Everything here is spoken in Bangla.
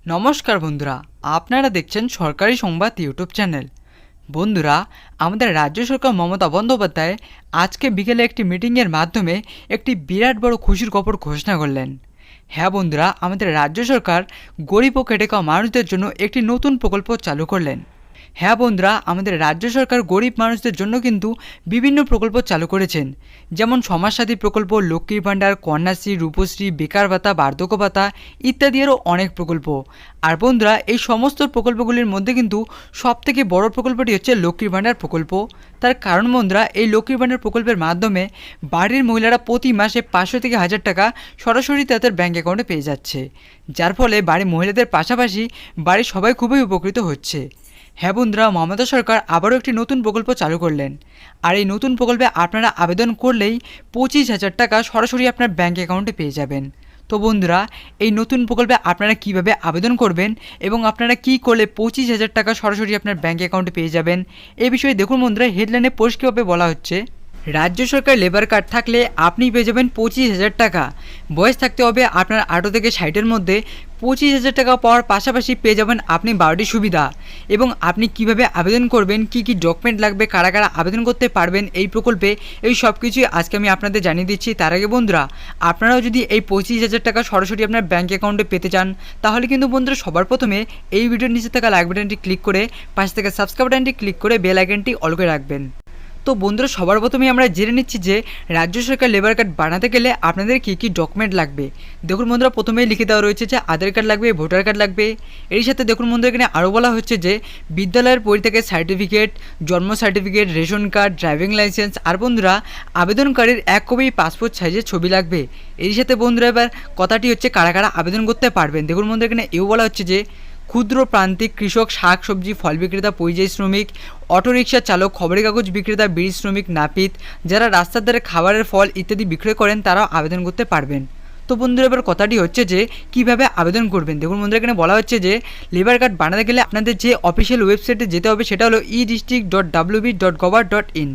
নমস্কার বন্ধুরা, আপনারা দেখছেন সরকারি সংবাদ ইউটিউব চ্যানেল। বন্ধুরা, আমাদের রাজ্য সরকার মমতা বন্দ্যোপাধ্যায় আজকে বিকেলে একটি মিটিংয়ের মাধ্যমে একটি বিরাট বড় খুশির খবর ঘোষণা করলেন। হ্যাঁ বন্ধুরা, আমাদের রাজ্য সরকার গরিব ও খেটে খাওয়া মানুষদের জন্য একটি নতুন প্রকল্প চালু করলেন। হ্যাঁ বন্ধুরা, আমাদের রাজ্য সরকার গরিব মানুষদের জন্য কিন্তু বিভিন্ন প্রকল্প চালু করেছেন, যেমন সমাজসাথী প্রকল্প, লক্ষ্মীর ভাণ্ডার, কন্যাশ্রী, রূপশ্রী, বেকার ভাতা, বার্ধক্য ভাতা ইত্যাদি আরও অনেক প্রকল্প। আর বন্ধুরা, এই সমস্ত প্রকল্পগুলির মধ্যে কিন্তু সবথেকে বড় প্রকল্পটি হচ্ছে লক্ষ্মীর ভাণ্ডার প্রকল্প। তার কারণ বন্ধুরা, এই লক্ষ্মীর ভাণ্ডার প্রকল্পের মাধ্যমে বাড়ির মহিলারা প্রতি মাসে 500 থেকে 1000 টাকা সরাসরি তাদের ব্যাঙ্ক অ্যাকাউন্টে পেয়ে যাচ্ছে, যার ফলে বাড়ির মহিলাদের পাশাপাশি বাড়ির সবাই খুবই উপকৃত হচ্ছে। হ্যাঁ বন্ধুরা, মমতা সরকার আবারও একটি নতুন প্রকল্প চালু করলেন। আর এই নতুন প্রকল্পে আপনারা আবেদন করলেই 25,000 টাকা সরাসরি আপনার ব্যাঙ্ক অ্যাকাউন্টে পেয়ে যাবেন। তো বন্ধুরা, এই নতুন প্রকল্পে আপনারা কিভাবে আবেদন করবেন এবং আপনারা কি করলে 25,000 টাকা সরাসরি আপনার ব্যাঙ্ক অ্যাকাউন্টে পেয়ে যাবেন, এই বিষয়ে দেখুন বন্ধুরা, হেডলাইনে পরিষ্কারভাবে বলা হচ্ছে, রাজ্য সরকার লেবার কার্ড থাকলে আপনি পেয়ে যাবেন 25,000 টাকা। বয়স থাকতে হবে আপনার 18 থেকে 60-এর মধ্যে। 25,000 টাকা পাওয়ার পাশাপাশি পেয়ে যাবেন আপনি 12টি সুবিধা। এবং আপনি কিভাবে আবেদন করবেন, কি কি ডকুমেন্ট লাগবে, কারা কারা আবেদন করতে পারবেন এই প্রকল্পে, এই সব কিছুই আজকে আমি আপনাদের জানিয়ে দিচ্ছি। তার আগে বন্ধুরা, আপনারাও যদি এই 25,000 টাকা সরাসরি আপনার ব্যাঙ্ক অ্যাকাউন্টে পেতে চান, তাহলে কিন্তু বন্ধুরা সবার প্রথমে এই ভিডিওর নিচে থাকা লাইক বাটনটি ক্লিক করে পাশে থাকা সাবস্ক্রাইব বাটনটি ক্লিক করে বেল আইকনটি অল করে রাখবেন। তো বন্ধুরা, সবার প্রথমে আমরা জেনে নিচ্ছি যে রাজ্য সরকার লেবার কার্ড বানাতে গেলে আপনাদের কী কী ডকুমেন্ট লাগবে। দেখুন বন্ধুরা, প্রথমেই লিখে দেওয়া রয়েছে যে আধার কার্ড লাগবে, ভোটার কার্ড লাগবে। এর সাথে দেখুন বন্ধুরা, এখানে আরও বলা হচ্ছে যে বিদ্যালয়ের পরিত্যাগের সার্টিফিকেট, জন্ম certificate, ration card, driving licence. আর বন্ধুরা, আবেদনকারীর 1 কপি পাসপোর্ট সাইজের ছবি লাগবে। এর সাথে বন্ধুরা এবার কথাটি হচ্ছে কারা কারা আবেদন করতে পারবেন। দেখুন বন্ধুরা, এখানে এও বলা হচ্ছে যে ক্ষুদ্র প্রান্তিক কৃষক, শাক সবজি, ফল বিক্রেতা, পরিযায়ী শ্রমিক, অটোরিকশা চালক, খবরের কাগজ বিক্রেতা, বিড়ি শ্রমিক, নাপিত, যারা রাস্তার ধারে খাবারের ফল ইত্যাদি বিক্রয় করেন, তারাও আবেদন করতে পারবেন। তো বন্ধুরা, এবার কথাটি হচ্ছে যে কিভাবে আবেদন করবেন। দেখুন বন্ধুরা, এখানে বলা হচ্ছে যে লেবার কার্ড বানাতে গেলে আপনাদের যে অফিসিয়াল ওয়েবসাইটে যেতে হবে সেটা হলো e-district.wb.gov.in।